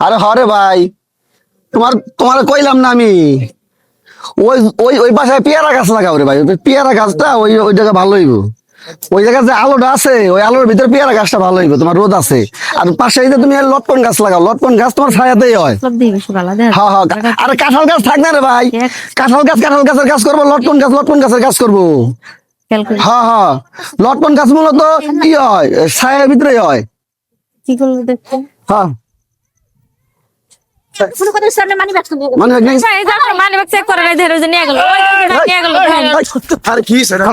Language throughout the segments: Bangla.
আরে হরে ভাই, তোমার কইলাম না আমি, ওই ওই ওই বাসায় পেয়ারা গাছ লাগাও রে ভাই। ওই পেয়ারা গাছটা ওই জায়গা ভালো হইব। ওই জায়গায় যে আলোটা আছে, ওই আলোর ভিতরে পেয়ারা গাছটা ভালো হইব, তোমার রোদ আছে। আর পাশে এই যে তুমি লটকন গাছ লাগাও, লটকন গাছ তোমার ছায়াতেই হয়। হ্যাঁ হ্যাঁ, আরে কাঁঠাল গাছ থাক না রে ভাই, কাঁঠাল গাছের গাছ করবো, লটকন গাছের গাছ করবো। হ্যাঁ হ্যাঁ, লটকন গাছ মূলত কি হয়, ছায়ার ভিতরে হয়। কি করবো দেখতে? হ্যাঁ মানিব্যাগ চেক করে নাই, ধরে নিয়ে গেল। আরে কি সেটা,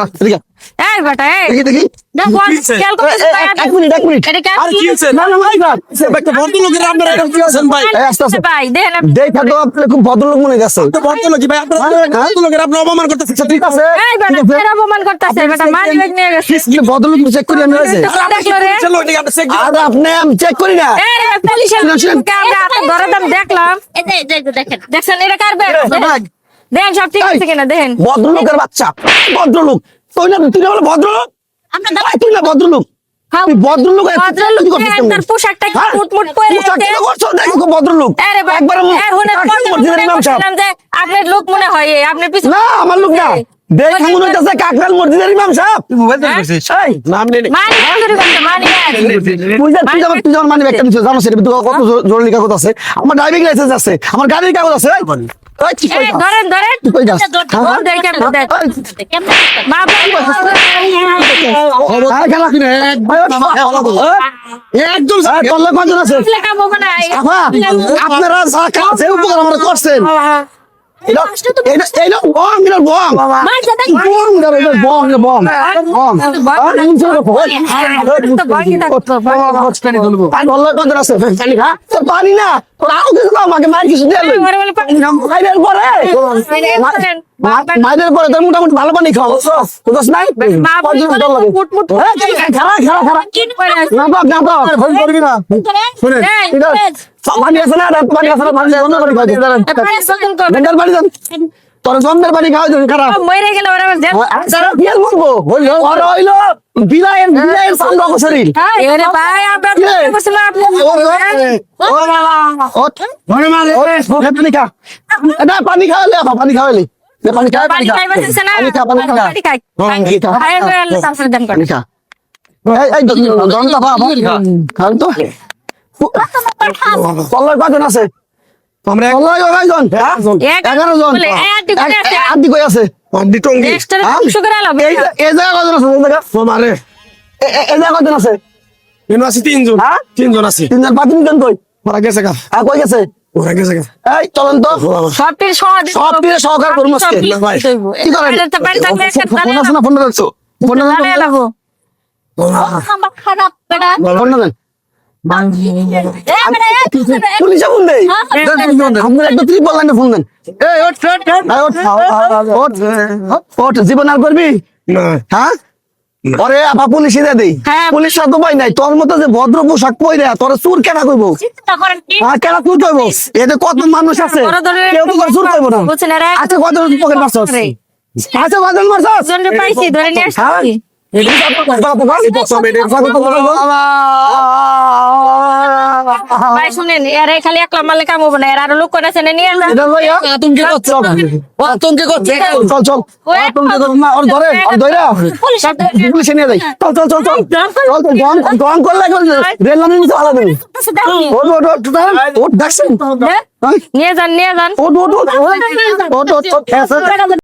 এই বেটা, এই দেখি দেখি। দেখো খেয়াল করতেছিস ভাই? এক মিনিট এটা কেন? আর কি হয়েছে? না না ভাই ভাই, একটা ভদ্রলোকের আপনারা এটা কি আছেন ভাই? এই আস্তে আস্তে ভাই দেখেন আপনি। দেখা তো আপনি খুব ভদ্রলোক মনে গেছে। তো ভদ্রলোক ভাই, আপনারা ভদ্রলোকের আপনি অপমান করতেছেন। ঠিক আছে, এই বেটা, ফের অপমান করতেছে বেটা, মানিব্যাগ নিয়ে গেছে। ভদ্রলোক চেক করি আমি হয়েছে। দেখলো রে? চলো এটাকে আপনি চেক দিন। আর আপনি আমি চেক করি না। এই রে, পুলিশের ক্যামেরা হাতে ধরে তো আমি দেখলাম। দেখছেন এটা কার ব্যাগ? দেখেন সব ঠিক আছে কিনা দেখেন। ভদ্রলোকের বাচ্চা, ভদ্রলোক তুই না, তুই না বলে ভদ্রলোক, তুই না ভদ্রলোক, তুই ভদ্রলোক ভদ্রলোক দেখেন, তার পোশাকটা কি ফুটফুট পরে আছে। দেখো ভদ্রলোক আরে ভাই, একবার এর হুনে বলছিলাম যে আপনার লোক মনে হয়, আপনি পিছনে না আমার লোক না, দেখে মনে হইতেছে কাকরাল মসজিদের ইমাম সাহেব। মোবাইল দিয়ে করছিস এই নাম নেই মানিব্যাগ চুরি করছে, মানিব্যাগ। তুই যেমন মানি একটা নিচ্ছিস, জানো সেটা কত জরুরি কাগজ আছে, আমার ড্রাইভিং লাইসেন্স আছে, আমার গাড়ির কাগজ আছে। এই, তুই কই এই যাস? ধরেন ধরেন। তুই কই যাস? ও দেখেন দেখ। মা হ্যাঁ, খেলা কিনে, একদম এই, তোর লোক কয়জন আছে? লেখাবো না। আপা, আপনারা যা কাজ যে উপকার আমরা করছেন, এটা বম, এটা বম, বম, পানি না, তোর আরো কিছু দাও, আমাকে মায়ের কিছু দিয়ে মাইরের পরে, মাইরের পরে তোর মোটামুটি ভালো পানি খাও, বুঝছ নাই? খারা খারা খারা না বাপ, করবি না, শুনেন পানি আছে না, পানি আছে না, পানি বন্ধ করে খাওয়া গঙ্গার পানি দেন, তোর জন্মের পানি খাওয়া যাবে খারাপ। মরে গেলে ওরা কি আর বলবো, ওরা হইলো বিলায়ের সামনে শরীর। এরে ভাই আমরা বলছিলাম আপনি পানি খাওয়ালে, পানি খাওয়ালে, পানি খাওয়ালে, পানি খাইবাছে না, পানি খা, পানি খা, পানি খাই খাই আল্লাহ তাআলা দান করে। পানি খা। এই দমটা পা খান তো। কল্লার কয়জন আছে? আমরা কল্লায় কয়জন? 11 জন। আদি কই আছে? অডি টঙ্গি নেক্সট টাইম শুকর আলো এই জায়গা কয়জন আছে? এই জায়গা? তোমারে এই জায়গা কয়জন আছে? এনো আছে তিনজন, হ্যাঁ? তিনজন আছে। তিনজন পাতিনজন কই? ওরা গেছে গা, কই গেছে? ওরা গেছে গা। এই চলেন তো, সবটির সহজ সব দিয়ে সহকার করবো আজকে। কি করেন? এটা তো বাড়ি থাকলে একটা ফোন আছে না, ফোনটা রাখছো? ফোনটা জানে লাগো। ফোনটা দেন। পুলিশে ফোন দেই। আপনার একটা ত্রিপল লাইনে ফোন দেন। এই ওঠ, ওঠ, জীবন আর করবি? না হ্যাঁ? ওরে আপা পুলিশে দিয়ে দেই। হ্যাঁ। পুলিশ সাথে পাই নাই, তোর মতো যে ভদ্র পোশাক পরে তোর চুর কেনা কইবো? হ্যাঁ, কেনা চুর কইবো? এতে কত মানুষ আছে, কেউ তো চুর কইবো না। বুঝছেন এরা আচ্ছা কত পকেট মারছস? আচ্ছা কত মারছস? জনরে পাইছি ধরে নিয়ে আসছি। ভাই শুনেন, এরা খালি একলা মারলে কাম হবে না, এর আরো লোক করেছে না নিয়ে যান। আতঙ্কে করছে, আতঙ্কে করছে। চল চল, আতঙ্কে করছে না, ওর ধরে, ওর ধইরা পুলিশে নিয়ে যাই। চল চল চল চল চল, গন করলে রেল লাইনে নিচে ভালো দেবে। ওট ডাকছেন, নিয়ে যান নিয়ে যান। ওট